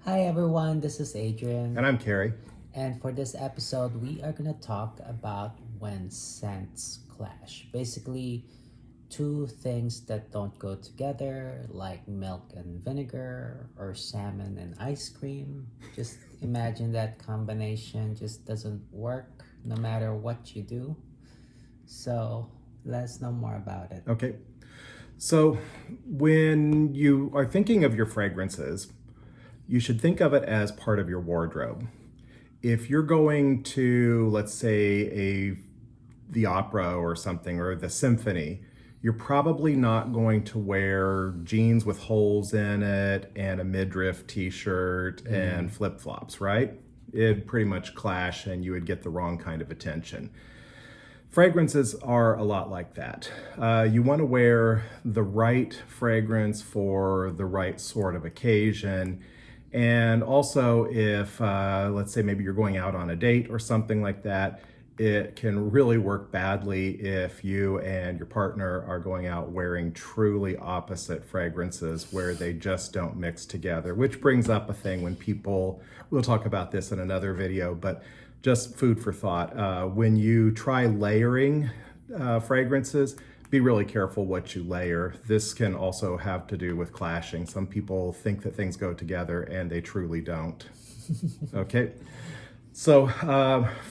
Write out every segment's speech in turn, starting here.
Hi everyone, this is Adrian. And I'm Carrie. And for this episode, we are going to talk about when scents clash. Basically, two things that don't go together, like milk and vinegar or salmon and ice cream. Just imagine that combination just doesn't work no matter what you do. So, let's know more about it. Okay. So, when you are thinking of your fragrances, you should think of it as part of your wardrobe. If you're going to, let's say, the opera or something, or the symphony, you're probably not going to wear jeans with holes in it and a midriff t-shirt and flip-flops, right? It'd pretty much clash and you would get the wrong kind of attention. Fragrances are a lot like that. You want to wear the right fragrance for the right sort of occasion. And also, if let's say maybe you're going out on a date or something like that, it can really work badly if you and your partner are going out wearing truly opposite fragrances where they just don't mix together, which brings up a thing when people, we'll talk about this in another video, but just food for thought. When you try layering fragrances, be really careful what you layer. This can also have to do with clashing. Some people think that things go together and they truly don't. Okay. So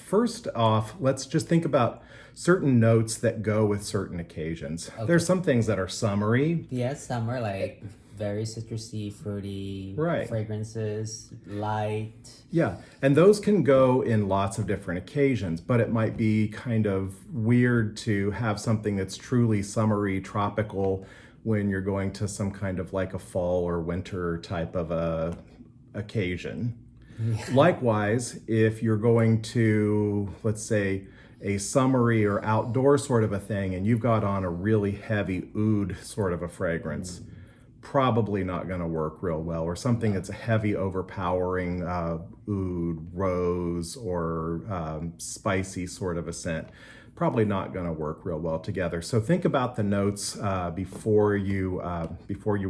first off, let's just think about certain notes that go with certain occasions. Okay. There's some things that are summery. Yes, summer like very citrusy, fruity Right. fragrances, light. Yeah, and those can go in lots of different occasions, but it might be kind of weird to have something that's truly summery, tropical when you're going to some kind of like a fall or winter type of a occasion. Likewise, if you're going to, let's say, a summery or outdoor sort of a thing and you've got on a really heavy oud sort of a fragrance, probably not going to work real well. Or something that's a heavy, overpowering oud, rose, or spicy sort of a scent, probably not going to work real well together. So think about the notes before you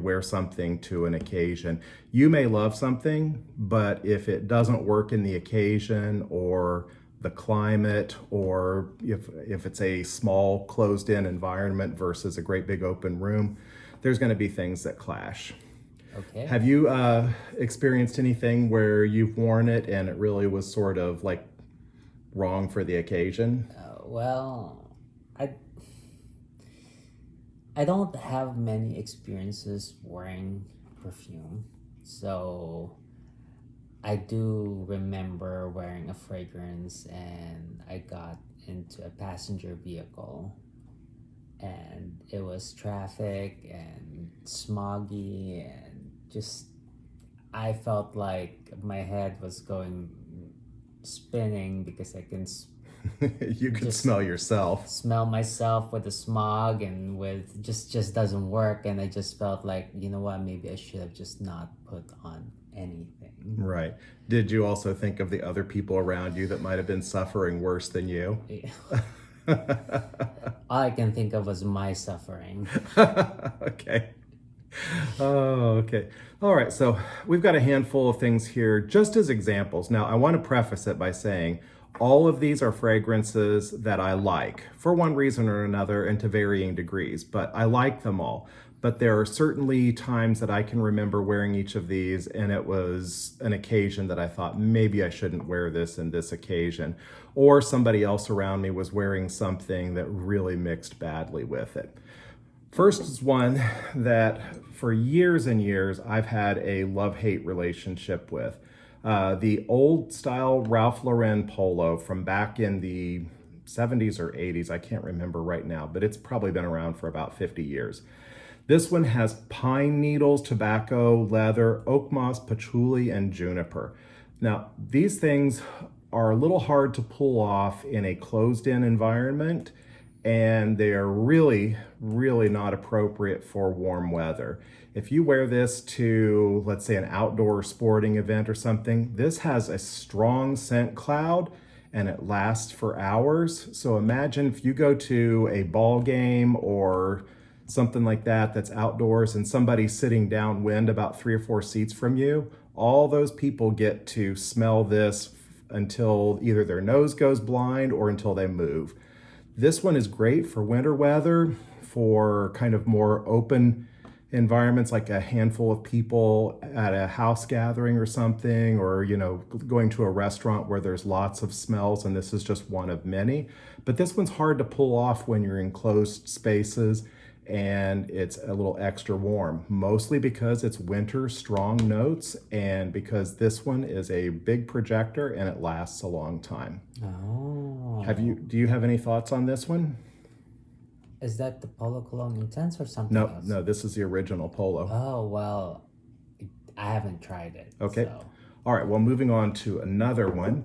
wear something to an occasion. You may love something, but if it doesn't work in the occasion or the climate, or if it's a small closed-in environment versus a great big open room, there's going to be things that clash. Okay. Have you experienced anything where you've worn it and it really was sort of like wrong for the occasion? Well, I don't have many experiences wearing perfume, so I do remember wearing a fragrance and I got into a passenger vehicle and it was traffic and smoggy and just I felt like my head was going spinning because I can You could Just- smell yourself. smell myself with the smog and with just doesn't work, and I just felt like, you know what, maybe I should have just not put on anything. Right. Did you also think of the other people around you that might have been suffering worse than you? All I can think of was my suffering. Okay. Oh, okay. All right. So we've got a handful of things here just as examples. Now, I want to preface it by saying all of these are fragrances that I like for one reason or another and to varying degrees, but I like them all. But there are certainly times that I can remember wearing each of these, and it was an occasion that I thought maybe I shouldn't wear this in this occasion. Or somebody else around me was wearing something that really mixed badly with it. First is one that for years and years I've had a love-hate relationship with. The old style Ralph Lauren polo from back in the 70s or 80s, I can't remember right now, but it's probably been around for about 50 years. This one has pine needles, tobacco, leather, oak moss, patchouli, and juniper. Now, these things are a little hard to pull off in a closed-in environment, and they are really, really not appropriate for warm weather. If you wear this to, let's say, an outdoor sporting event or something, this has a strong scent cloud and it lasts for hours. So imagine if you go to a ball game or something like that that's outdoors and somebody's sitting downwind about 3 or 4 seats from you, All those people get to smell this until either their nose goes blind or until they move. This one is great for winter weather, for kind of more open environments like a handful of people at a house gathering or something, or going to a restaurant where there's lots of smells, and this is just one of many. But this one's hard to pull off when you're in closed spaces and it's a little extra warm, mostly because it's winter strong notes and because this one is a big projector and it lasts a long time. Oh. Do you have any thoughts on this one? Is that the Polo Cologne Intense or something No, else? no, this is the original Polo. Oh, well, I haven't tried it. Okay. So. All right, well, moving on to another one.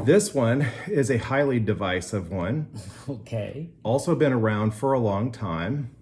This one is a highly divisive one. Okay. Also been around for a long time.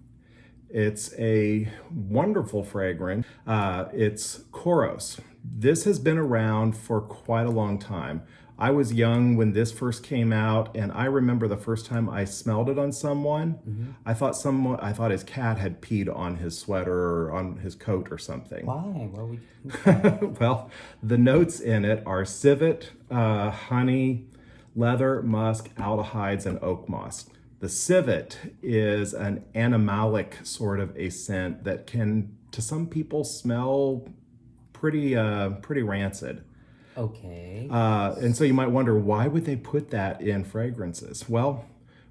It's a wonderful fragrance. It's Koros. This has been around for quite a long time. I was young when this first came out, and I remember the first time I smelled it on someone. Mm-hmm. I thought his cat had peed on his sweater or on his coat or something. Why? What would you Well, the notes in it are civet, honey, leather, musk, aldehydes, and oak moss. The civet is an animalic sort of a scent that can, to some people, smell pretty rancid. Okay. And so you might wonder, why would they put that in fragrances? Well,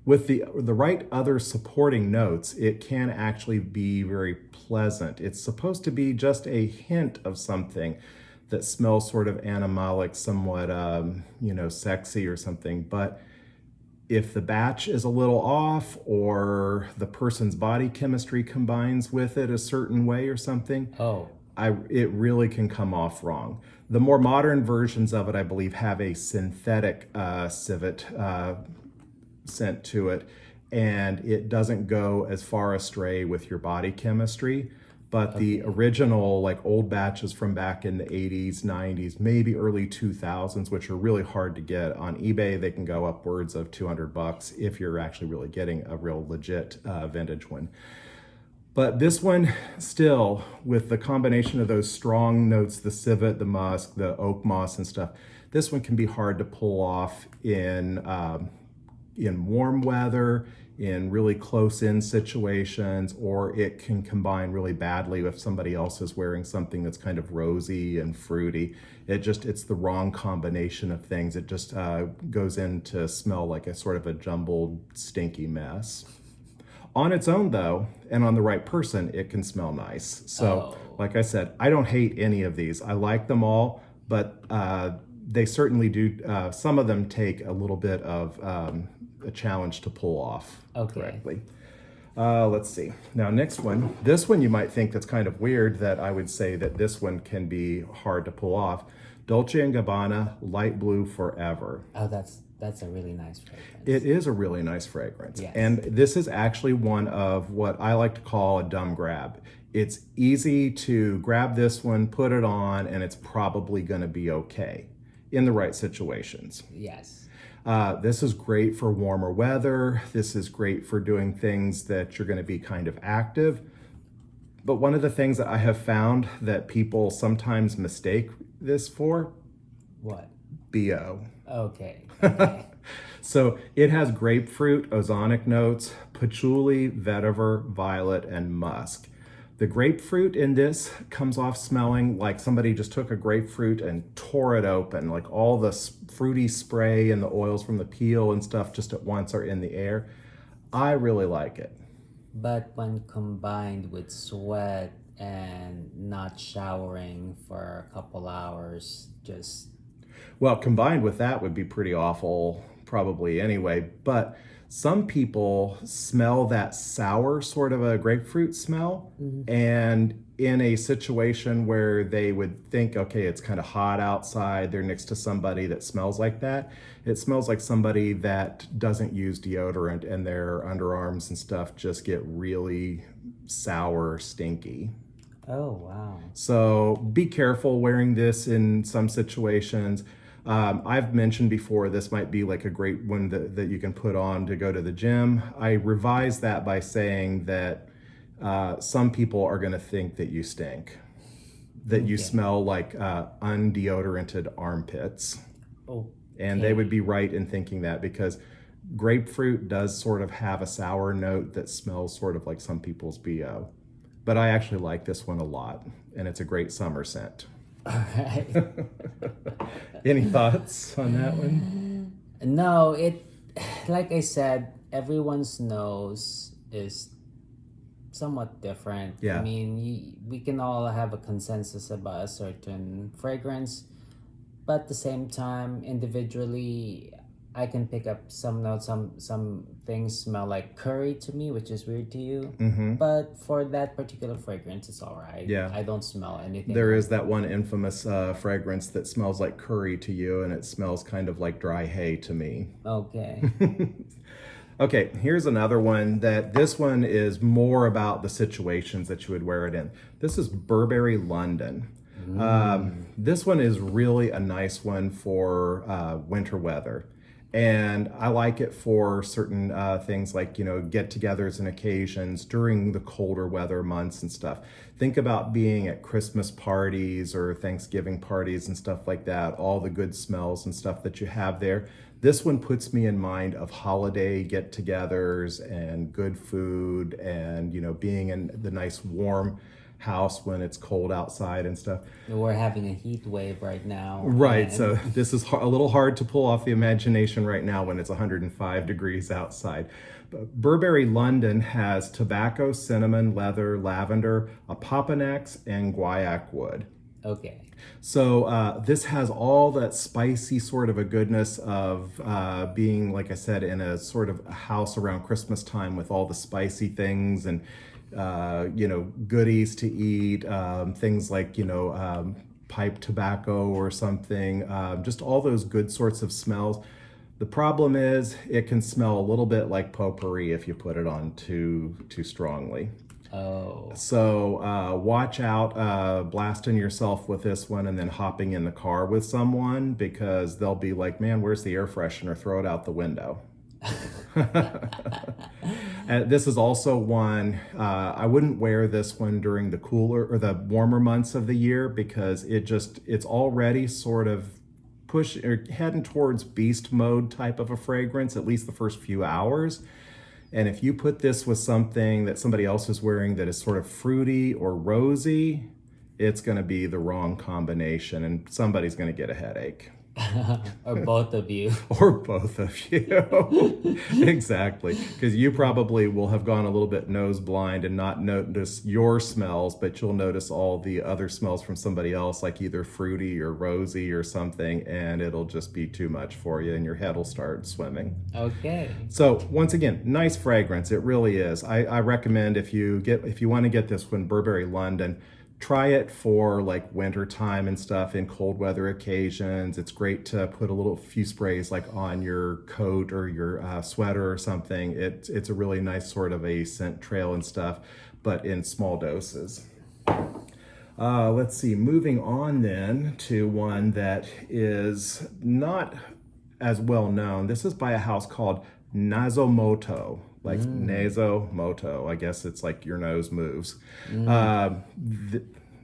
with the right other supporting notes, it can actually be very pleasant. It's supposed to be just a hint of something that smells sort of animalic, somewhat, sexy or something. But if the batch is a little off, or the person's body chemistry combines with it a certain way or something, it really can come off wrong. The more modern versions of it, I believe, have a synthetic civet scent to it, and it doesn't go as far astray with your body chemistry. But the original, like old batches from back in the 80s, 90s, maybe early 2000s, which are really hard to get on eBay, they can go upwards of $200 if you're actually really getting a real legit vintage one. But this one, still, with the combination of those strong notes, the civet, the musk, the oak moss and stuff, this one can be hard to pull off in warm weather, in really close-in situations, or it can combine really badly if somebody else is wearing something that's kind of rosy and fruity. It's the wrong combination of things. It just goes in to smell like a sort of a jumbled, stinky mess. On its own, though, and on the right person, it can smell nice. So, like I said, I don't hate any of these. I like them all, but they certainly do. Some of them take a little bit of a challenge to pull off correctly. Let's see. Now, next one. This one you might think that's kind of weird that I would say that this one can be hard to pull off. Dolce & Gabbana Light Blue Forever. Oh, that's a really nice fragrance. It is a really nice fragrance. Yes. And this is actually one of what I like to call a dumb grab. It's easy to grab this one, put it on, and it's probably going to be okay in the right situations. Yes. This is great for warmer weather. This is great for doing things that you're going to be kind of active. But one of the things that I have found that people sometimes mistake this for? What? BO. Okay. So it has grapefruit, ozonic notes, patchouli, vetiver, violet, and musk. The grapefruit in this comes off smelling like somebody just took a grapefruit and tore it open, like all the fruity spray and the oils from the peel and stuff just at once are in the air. I really like it. But when combined with sweat and not showering for a couple hours, Well, combined with that would be pretty awful probably anyway, but some people smell that sour sort of a grapefruit smell, and in a situation where they would think, okay, it's kind of hot outside, they're next to somebody that smells like that, it smells like somebody that doesn't use deodorant and their underarms and stuff just get really sour, stinky. Oh, wow. So be careful wearing this in some situations. I've mentioned before, this might be like a great one that you can put on to go to the gym. I revised that by saying that some people are going to think that you stink. that you Okay. smell like undeodoranted armpits. Oh. And they would be right in thinking that, because grapefruit does sort of have a sour note that smells sort of like some people's BO. But I actually like this one a lot, and it's a great summer scent. All right. Any thoughts on that one? No, like I said, everyone's nose is somewhat different. I Yeah. mean, we can all have a consensus about a certain fragrance, but at the same time, individually, I can pick up some notes. Some things smell like curry to me, which is weird to you. Mm-hmm. But for that particular fragrance, it's all right. Yeah. I don't smell anything. There is that one infamous fragrance that smells like curry to you, and it smells kind of like dry hay to me. Okay. Okay, here's another one this one is more about the situations that you would wear it in. This is Burberry London. This one is really a nice one for winter weather. And I like it for certain things like, get-togethers and occasions during the colder weather months and stuff. Think about being at Christmas parties or Thanksgiving parties and stuff like that, all the good smells and stuff that you have there. This one puts me in mind of holiday get-togethers and good food and, being in the nice warm house when it's cold outside and stuff. We're having a heat wave right now. Right, so this is a little hard to pull off the imagination right now when it's 105 degrees outside. But Burberry London has tobacco, cinnamon, leather, lavender, apopanax, and guaiac wood. Okay. So this has all that spicy sort of a goodness of being, like I said, in a sort of a house around Christmas time with all the spicy things and goodies to eat, things like, pipe tobacco or something, just all those good sorts of smells. The problem is it can smell a little bit like potpourri if you put it on too strongly. Oh. So watch out blasting yourself with this one and then hopping in the car with someone, because they'll be like, man, where's the air freshener? Throw it out the window. And this is also one, I wouldn't wear this one during the cooler or the warmer months of the year, because it's already sort of heading towards beast mode type of a fragrance, at least the first few hours. And if you put this with something that somebody else is wearing that is sort of fruity or rosy, it's going to be the wrong combination and somebody's going to get a headache. Or both of you. Or both of you. Exactly. Because you probably will have gone a little bit nose blind and not notice your smells, but you'll notice all the other smells from somebody else, like either fruity or rosy or something, and it'll just be too much for you and your head will start swimming. Okay. So once again, nice fragrance. It really is. I recommend if you want to get this one, Burberry London, try it for like winter time and stuff in cold weather occasions. It's great to put a few sprays like on your coat or your sweater or something. It's a really nice sort of a scent trail and stuff, but in small doses. Let's see, moving on then to one that is not as well known. This is by a house called Nasomoto. Like Nasomoto, I guess it's like your nose moves.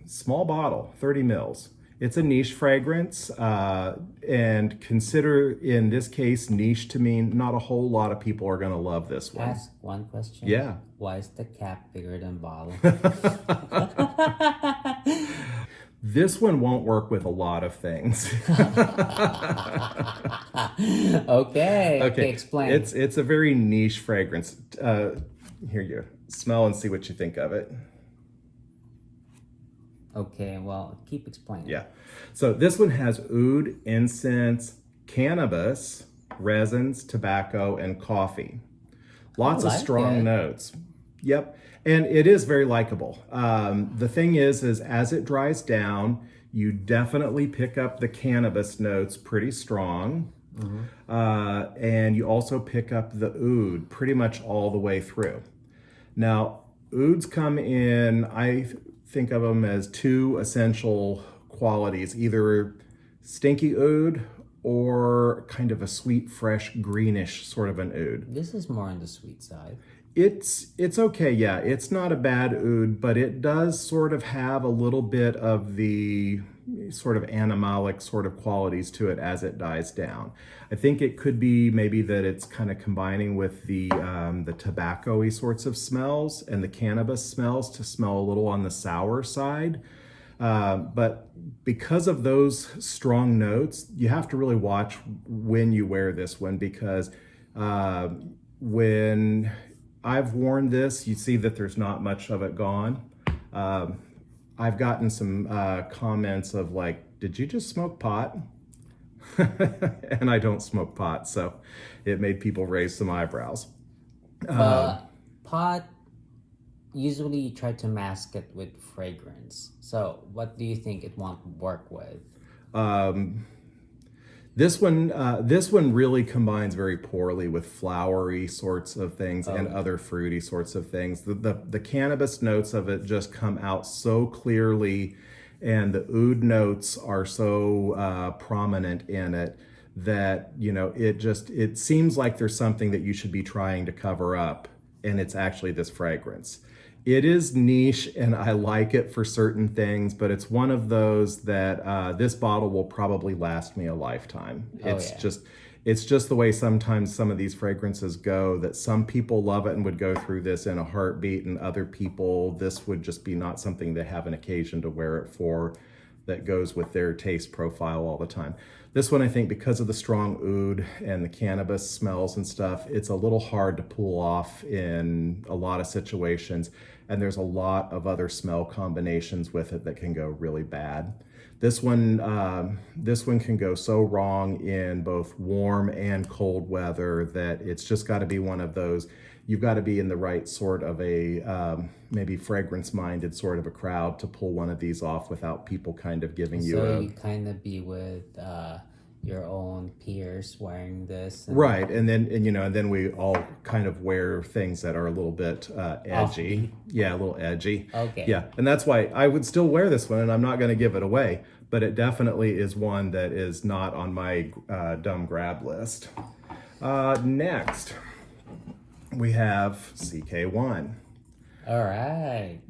Small bottle, 30 mils. It's a niche fragrance, and consider in this case niche to mean not a whole lot of people are going to love this one. Ask one question. Yeah. Why is the cap bigger than bottle? This one won't work with a lot of things. Okay, explain. It's a very niche fragrance. Here you smell and see what you think of it. Okay, well, keep explaining. Yeah. So this one has oud, incense, cannabis, resins, tobacco, and coffee. Lots of strong notes. Yep. And it is very likable. The thing is as it dries down, you definitely pick up the cannabis notes pretty strong. And you also pick up the oud pretty much all the way through. Now, ouds come in, I think of them as two essential qualities, either stinky oud or kind of a sweet, fresh, greenish sort of an oud. This is more on the sweet side. It's okay, yeah. It's not a bad oud, but it does sort of have a little bit of the sort of animalic sort of qualities to it as it dies down. I think it could be maybe that it's kind of combining with the tobacco-y sorts of smells and the cannabis smells to smell a little on the sour side. But because of those strong notes, you have to really watch when you wear this one because uh, when I've worn this, you see that there's not much of it gone. Um, I've gotten some comments of like, did you just smoke pot? And I don't smoke pot, so it made people raise some eyebrows. But pot usually try to mask it with fragrance. So what do you think it won't work with? Um, this one really combines very poorly with flowery sorts of things and Okay. other fruity sorts of things. The cannabis notes of it just come out so clearly, and the oud notes are so prominent in it that it seems like there's something that you should be trying to cover up, and it's actually this fragrance. It is niche and I like it for certain things, but it's one of those that this bottle will probably last me a lifetime. Oh It's yeah. just it's just the way sometimes some of these fragrances go, that some people love it and would go through this in a heartbeat, and other people this would just be not something they have an occasion to wear it for, that goes with their taste profile all the time. This one, I think, because of the strong oud and the cannabis smells and stuff, it's a little hard to pull off in a lot of situations. And there's a lot of other smell combinations with it that can go really bad. This one can go so wrong in both warm and cold weather that it's just got to be one of those. You've got to be in the right sort of a maybe fragrance-minded sort of a crowd to pull one of these off without people kind of giving you So a you kind of be with your own peers wearing this and right. And then we all kind of wear things that are a little bit edgy. offbeat. Yeah, a little edgy. Okay. Yeah, and that's why I would still wear this one, and I'm not going to give it away. But it definitely is one that is not on my dumb grab list. Next, we have CK1. All right.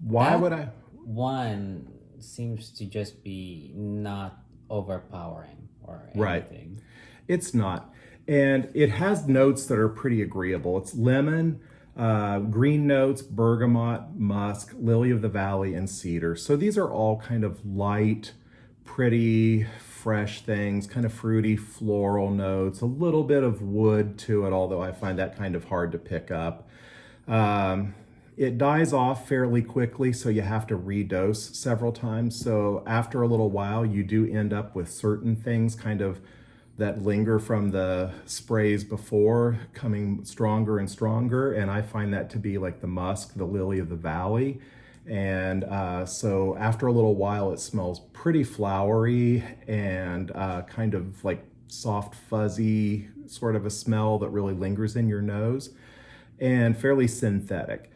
Why That would I? one seems to just be not overpowering or Right. anything. It's not. And it has notes that are pretty agreeable. It's lemon, green notes, bergamot, musk, lily of the valley, and cedar. So these are all kind of light, pretty, fresh things, kind of fruity, floral notes, a little bit of wood to it, although I find that kind of hard to pick up. Um, it dies off fairly quickly, so you have to redose several times. So after a little while, you do end up with certain things kind of that linger from the sprays before coming stronger and stronger. And I find that to be like the musk, the lily of the valley. And so after a little while, it smells pretty flowery and kind of like soft, fuzzy sort of a smell that really lingers in your nose and fairly synthetic.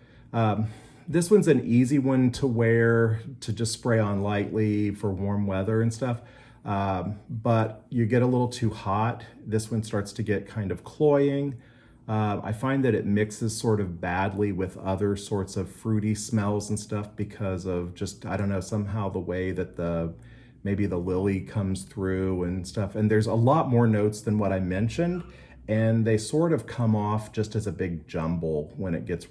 This one's an easy one to wear to just spray on lightly for warm weather and stuff. But you get a little too hot. This one starts to get kind of cloying. I find that it mixes sort of badly with other sorts of fruity smells and stuff because of just, I don't know, somehow the way that maybe the lily comes through and stuff. And there's a lot more notes than what I mentioned, and they sort of come off just as a big jumble when it gets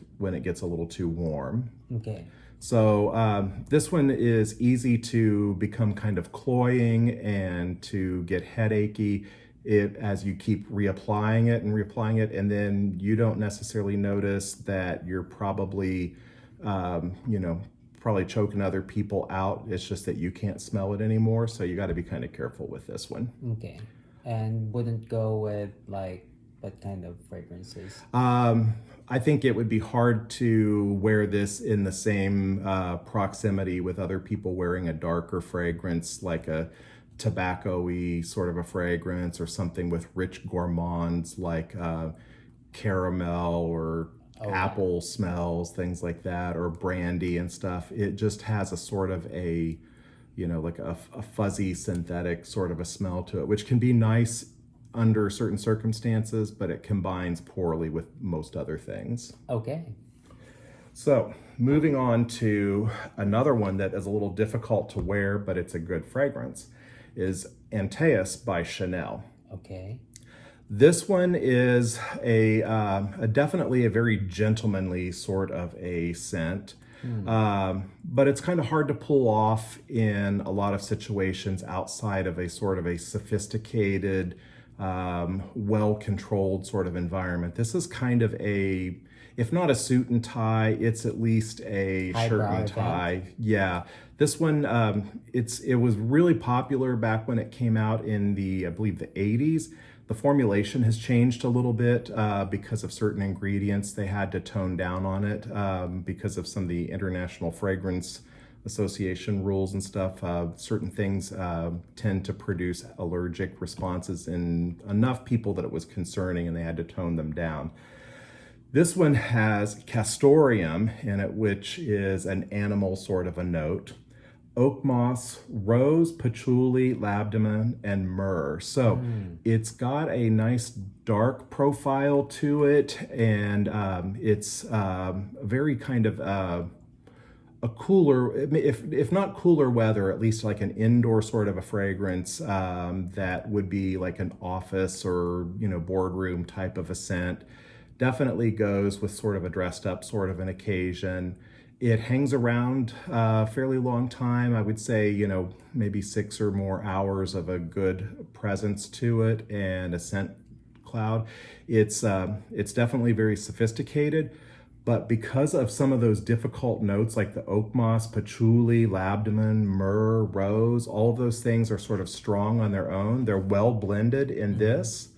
a little too warm. Okay. So this one is easy to become kind of cloying and to get headachy as you keep reapplying it and reapplying it, and then you don't necessarily notice that you're probably, probably choking other people out. It's just that you can't smell it anymore. So you got to be kind of careful with this one. Okay. And wouldn't go with like what kind of fragrances? I think it would be hard to wear this in the same proximity with other people wearing a darker fragrance, like a tobacco-y sort of a fragrance, or something with rich gourmands like caramel or Oh yeah. apple smells, things like that, or brandy and stuff. It just has a sort of like a fuzzy synthetic sort of a smell to it, which can be nice under certain circumstances, but it combines poorly with most other things. Okay. So, moving on to another one that is a little difficult to wear, but it's a good fragrance, is Antaeus by Chanel. Okay. This one is a definitely a very gentlemanly sort of a scent, but it's kind of hard to pull off in a lot of situations outside of a sort of a sophisticated, well-controlled sort of environment. This is kind of a, if not a suit and tie, it's at least a shirt Highbrow and event. tie. Yeah, this one it was really popular back when it came out in the, I believe, the 80s. The formulation has changed a little bit because of certain ingredients. They had to tone down on it because of some of the International Fragrance Association rules and stuff. Certain things tend to produce allergic responses in enough people that it was concerning, and they had to tone them down. This one has castoreum in it, which is an animal sort of a note. Oak moss, rose, patchouli, labdanum, and myrrh. So it's got a nice dark profile to it, and it's very kind of a cooler, if not cooler weather, at least like an indoor sort of a fragrance that would be like an office or boardroom type of a scent. Definitely goes with sort of a dressed up sort of an occasion. It hangs around a fairly long time. I would say, maybe 6 or more hours of a good presence to it and a scent cloud. It's definitely very sophisticated, but because of some of those difficult notes like the oak moss, patchouli, labdanum, myrrh, rose, all of those things are sort of strong on their own. They're well blended in this,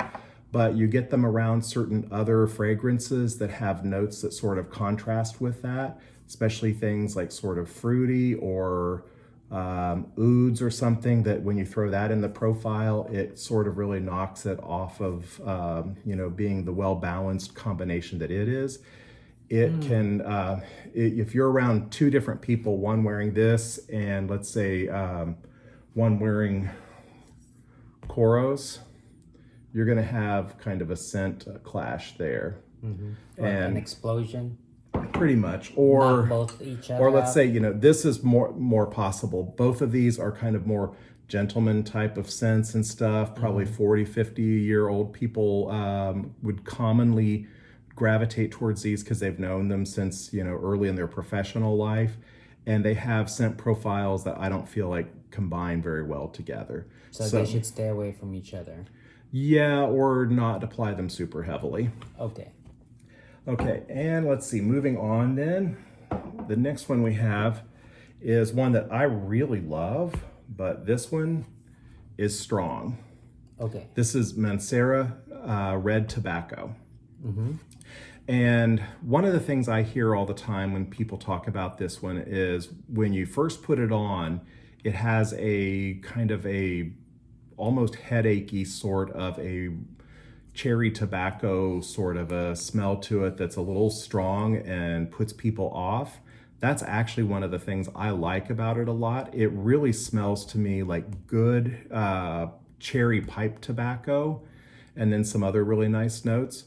but you get them around certain other fragrances that have notes that sort of contrast with that, especially things like sort of fruity or ouds or something, that when you throw that in the profile, it sort of really knocks it off of, being the well-balanced combination that it is. It can, if you're around two different people, one wearing this and let's say one wearing Koros, you're going to have kind of a scent clash there. Or an explosion. Pretty much, Knock or both each other or let's out. say this is more possible. Both of these are kind of more gentleman type of scents and stuff. Probably 40-50-year-old people would commonly gravitate towards these because they've known them since early in their professional life, and they have scent profiles that I don't feel like combine very well together. So they should stay away from each other. Yeah, or not apply them super heavily. Okay. Okay, and let's see, moving on then. The next one we have is one that I really love, but this one is strong. Okay. This is Mancera Red Tobacco. And one of the things I hear all the time when people talk about this one is when you first put it on, it has a kind of a almost headachy sort of a cherry tobacco sort of a smell to it that's a little strong and puts people off. That's actually one of the things I like about it a lot. It really smells to me like good cherry pipe tobacco and then some other really nice notes.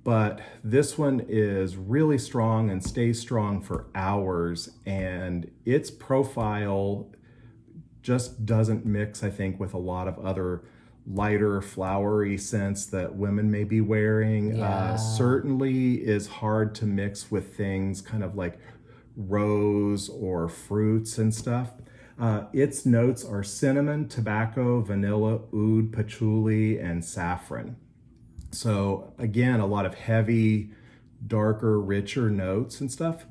But this one is really strong and stays strong for hours, and its profile just doesn't mix, I think, with a lot of other lighter flowery scents that women may be wearing. Yeah. Certainly is hard to mix with things kind of like rose or fruits and stuff. Its notes are cinnamon, tobacco, vanilla, oud, patchouli, and saffron. So again, a lot of heavy, darker, richer notes and stuff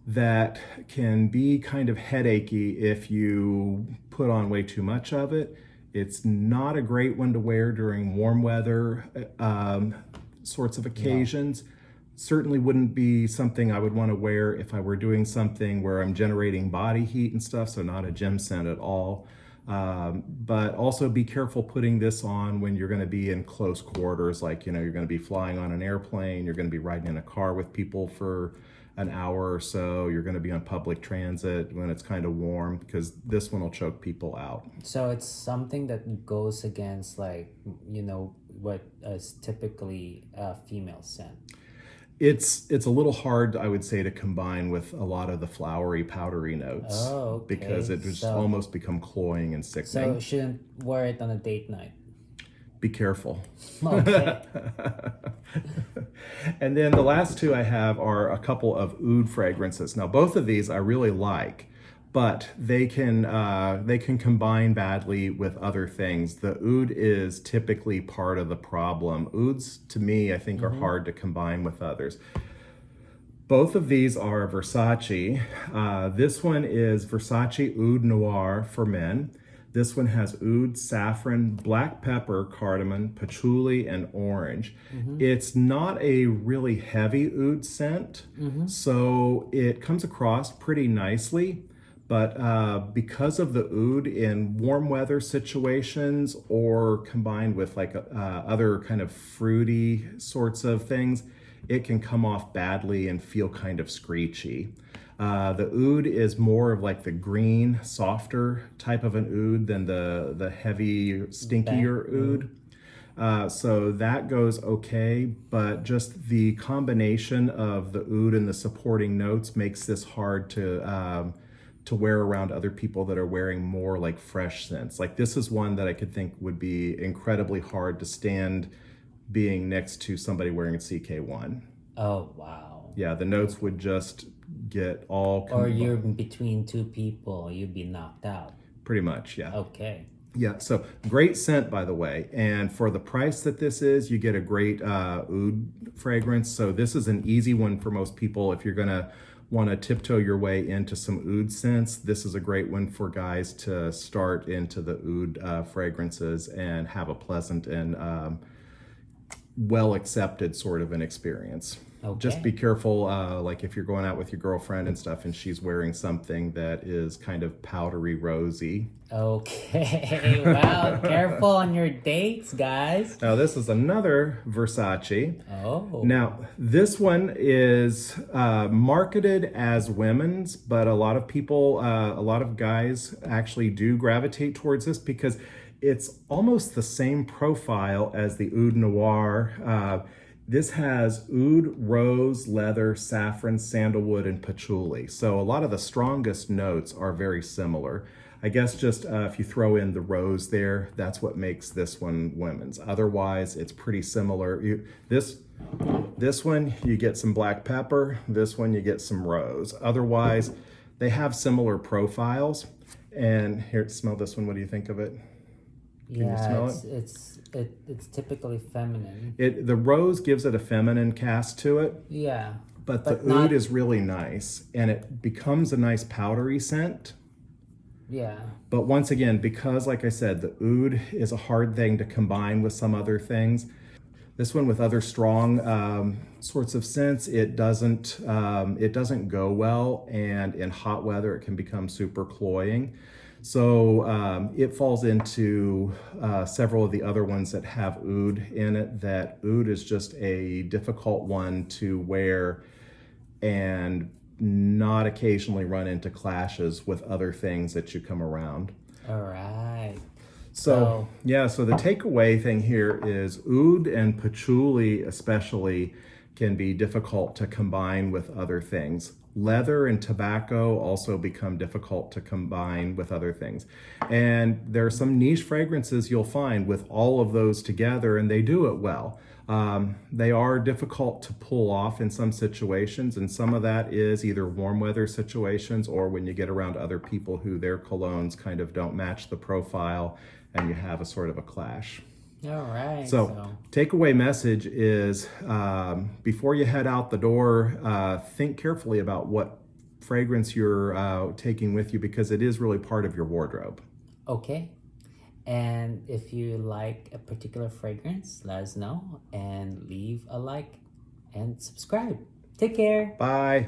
that can be kind of headachy if you put on way too much of it. It's not a great one to wear during warm weather sorts of occasions. Certainly wouldn't be something I would want to wear if I were doing something where I'm generating body heat and stuff, so not a gym scent at all. But also be careful putting this on when you're going to be in close quarters, like you're going to be flying on an airplane, you're going to be riding in a car with people for an hour or so, you're going to be on public transit when it's kind of warm, because this one will choke people out. So it's something that goes against what is typically a female scent? It's a little hard, I would say, to combine with a lot of the flowery, powdery notes Oh, because okay. it just almost become cloying and So sickening. shouldn't wear it on a date night. Be careful. Okay. And then the last two I have are a couple of oud fragrances. Now, both of these I really like, but they can combine badly with other things. The oud is typically part of the problem. Ouds, to me, I think are hard to combine with others. Both of these are Versace. This one is Versace Oud Noir for men. This one has oud, saffron, black pepper, cardamom, patchouli, and orange. It's not a really heavy oud scent, so it comes across pretty nicely. But because of the oud in warm weather situations or combined with like other kind of fruity sorts of things, it can come off badly and feel kind of screechy. The oud is more of like the green, softer type of an oud than the heavy, stinkier oud. So that goes okay, but just the combination of the oud and the supporting notes makes this hard to wear around other people that are wearing more like fresh scents. Like this is one that I could think would be incredibly hard to stand being next to somebody wearing a CK1. Oh, wow. Yeah, the notes would just get all Or you're between two people, you'd be knocked out. pretty much, yeah. Okay. Yeah, so great scent, by the way. And for the price that this is, you get a great oud fragrance. So this is an easy one for most people. If you're gonna want to tiptoe your way into some oud scents, this is a great one for guys to start into the oud fragrances and have a pleasant and well accepted sort of an experience. Okay. Just be careful, like if you're going out with your girlfriend and stuff and she's wearing something that is kind of powdery rosy. Okay. Wow. Careful on your dates, guys. Now this is another Versace. Oh. Now this one is marketed as women's, but a lot of people, a lot of guys actually do gravitate towards this because it's almost the same profile as the Oud Noir. This has oud, rose, leather, saffron, sandalwood, and patchouli. So a lot of the strongest notes are very similar. I guess just if you throw in the rose there, that's what makes this one women's. Otherwise, it's pretty similar. This one, you get some black pepper. This one, you get some rose. Otherwise, they have similar profiles. And here, smell this one. What do you think of it? Can you smell it? It's typically feminine. The rose gives it a feminine cast to it. Yeah. But the oud is really nice, and it becomes a nice powdery scent. Yeah. But once again, because like I said, the oud is a hard thing to combine with some other things. This one with other strong sorts of scents, it doesn't go well, and in hot weather it can become super cloying. So it falls into several of the other ones that have oud in it. That oud is just a difficult one to wear and not occasionally run into clashes with other things that you come around. All right. So yeah, so the takeaway thing here is oud and patchouli especially can be difficult to combine with other things. Leather and tobacco also become difficult to combine with other things. And there are some niche fragrances you'll find with all of those together, and they do it well. They are difficult to pull off in some situations, and some of that is either warm weather situations or when you get around other people who their colognes kind of don't match the profile and you have a sort of a clash. All right. So takeaway message is before you head out the door, think carefully about what fragrance you're taking with you, because it is really part of your wardrobe. Okay. And if you like a particular fragrance, let us know and leave a like and subscribe. Take care. Bye.